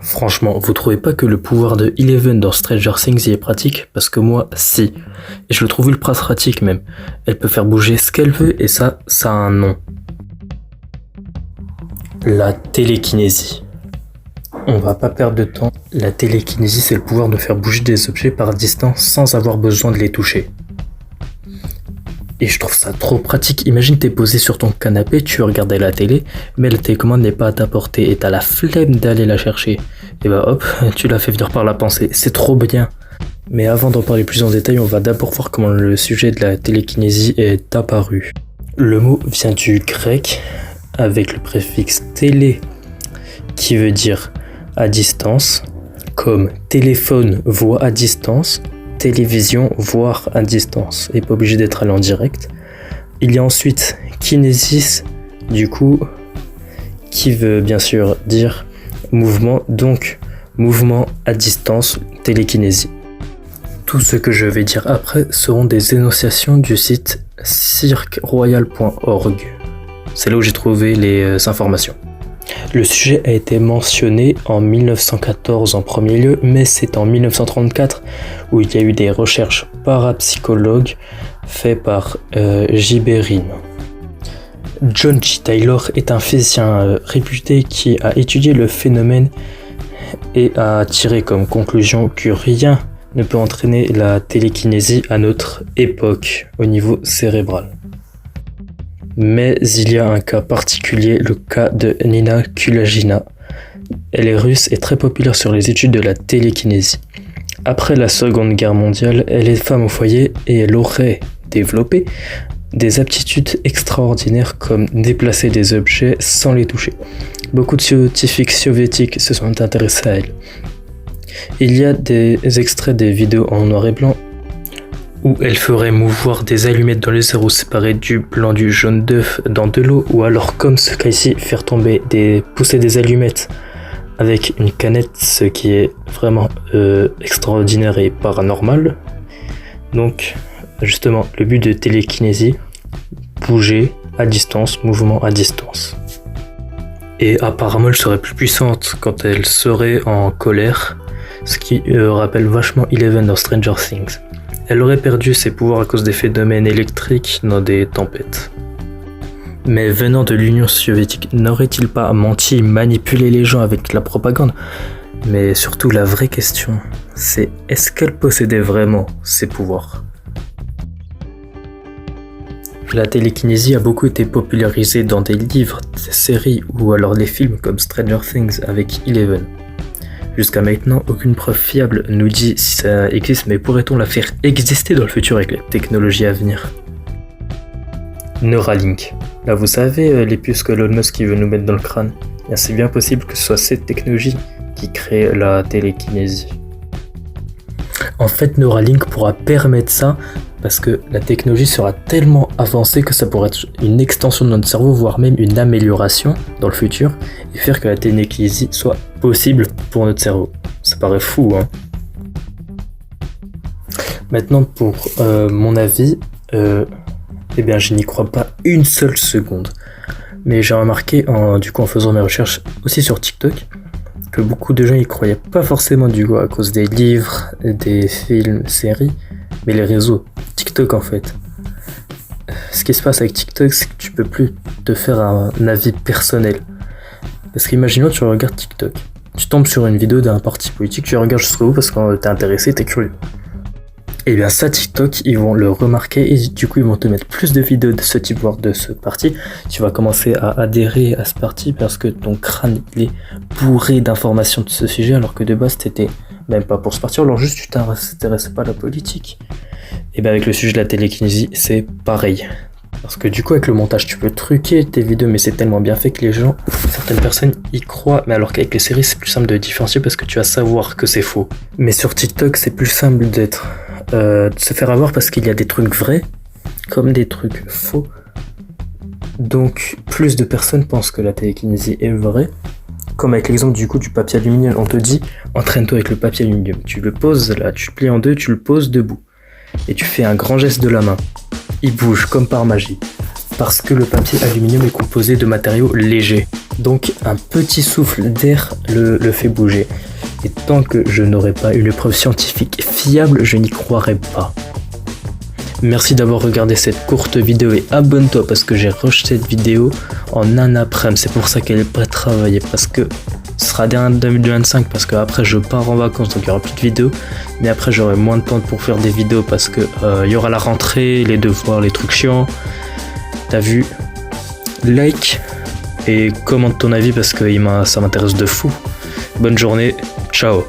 Franchement, vous trouvez pas que le pouvoir de Eleven dans Stranger Things y est pratique? Parce que moi, si. Et je le trouve ultra pratique même. Elle peut faire bouger ce qu'elle veut et ça a un nom. La télékinésie. On va pas perdre de temps. La télékinésie, c'est le pouvoir de faire bouger des objets par distance sans avoir besoin de les toucher. Et je trouve ça trop pratique. Imagine t'es posé sur ton canapé, tu regardais la télé, mais la télécommande n'est pas à ta portée et t'as la flemme d'aller la chercher. Et bah hop, tu la fais venir par la pensée. C'est trop bien. Mais avant d'en parler plus en détail, on va d'abord voir comment le sujet de la télékinésie est apparu. Le mot vient du grec avec le préfixe télé qui veut dire à distance, comme téléphone, voix à distance, télévision, voir à distance, et pas obligé d'être allé en direct. Il y a ensuite kinésis, du coup, qui veut bien sûr dire mouvement, donc mouvement à distance, télékinésie. Tout ce que je vais dire après seront des énonciations du site cirqueroyal.org. C'est là où j'ai trouvé les informations. Le sujet a été mentionné en 1914 en premier lieu, mais c'est en 1934 où il y a eu des recherches parapsychologues faites par Gibberine. John G. Taylor est un physicien réputé qui a étudié le phénomène et a tiré comme conclusion que rien ne peut entraîner la télékinésie à notre époque au niveau cérébral. Mais il y a un cas particulier, le cas de Nina Kulagina. Elle est russe et très populaire sur les études de la télékinésie. Après la Seconde Guerre mondiale, elle est femme au foyer et elle aurait développé des aptitudes extraordinaires comme déplacer des objets sans les toucher. Beaucoup de scientifiques soviétiques se sont intéressés à elle. Il y a des extraits des vidéos en noir et blanc où elle ferait mouvoir des allumettes dans les airs ou séparer du blanc du jaune d'œuf dans de l'eau, ou alors comme ce cas ici, faire pousser des allumettes avec une canette, ce qui est vraiment extraordinaire et paranormal. Donc justement, le but de télékinésie, bouger à distance, mouvement à distance. Et apparemment elle serait plus puissante quand elle serait en colère, ce qui rappelle vachement Eleven dans Stranger Things. Elle aurait perdu ses pouvoirs à cause des phénomènes électriques dans des tempêtes. Mais venant de l'Union soviétique, n'aurait-il pas menti, manipulé les gens avec la propagande? Mais surtout la vraie question, c'est est-ce qu'elle possédait vraiment ces pouvoirs? La télékinésie a beaucoup été popularisée dans des livres, des séries ou alors des films comme Stranger Things avec Eleven. Jusqu'à maintenant, aucune preuve fiable nous dit si ça existe, mais pourrait-on la faire exister dans le futur avec les technologies à venir? Neuralink. Là, vous savez, les puces que Elon Musk veut nous mettre dans le crâne. Et c'est bien possible que ce soit cette technologie qui crée la télékinésie. En fait, Neuralink pourra permettre ça parce que la technologie sera tellement avancée que ça pourrait être une extension de notre cerveau, voire même une amélioration dans le futur, et faire que la télékinésie soit possible pour notre cerveau. Ça paraît fou, hein. Maintenant, pour mon avis, eh bien, je n'y crois pas une seule seconde. Mais j'ai remarqué, en faisant mes recherches aussi sur TikTok, que beaucoup de gens y croyaient pas forcément à cause des livres, des films, séries, mais les réseaux. TikTok en fait. Ce qui se passe avec TikTok, c'est que tu peux plus te faire un avis personnel. Parce qu'imaginons tu regardes TikTok, tu tombes sur une vidéo d'un parti politique, tu regardes jusqu'au bout parce que t'es intéressé, t'es curieux. Et bien ça, TikTok, ils vont le remarquer et du coup ils vont te mettre plus de vidéos de ce type, voire de ce parti. Tu vas commencer à adhérer à ce parti parce que ton crâne il est bourré d'informations de ce sujet, alors que de base t'étais même pas pour ce parti, alors juste tu t'intéressais pas à la politique. Et bien avec le sujet de la télékinésie, c'est pareil. Parce que du coup avec le montage tu peux truquer tes vidéos, mais c'est tellement bien fait que les gens, certaines personnes y croient, mais alors qu'avec les séries c'est plus simple de différencier parce que tu vas savoir que c'est faux. Mais sur TikTok c'est plus simple de se faire avoir parce qu'il y a des trucs vrais comme des trucs faux. Donc plus de personnes pensent que la télékinésie est vraie. Comme avec l'exemple du papier aluminium, on te dit entraîne-toi avec le papier aluminium. Tu le poses là, tu le plies en deux, tu le poses debout. Et tu fais un grand geste de la main. Il bouge comme par magie. parce que le papier aluminium est composé de matériaux légers. Donc un petit souffle d'air le fait bouger. Et tant que je n'aurai pas une preuve scientifique fiable, je n'y croirai pas. Merci d'avoir regardé cette courte vidéo et abonne-toi parce que j'ai rush cette vidéo en un après-midi. C'est pour ça qu'elle n'est pas travaillée, parce que ce sera dernier 2025 parce que après je pars en vacances, donc il n'y aura plus de vidéos. Mais après j'aurai moins de temps pour faire des vidéos parce que il y aura la rentrée, les devoirs, les trucs chiants. T'as vu? Like et commente ton avis parce que ça m'intéresse de fou. Bonne journée, ciao.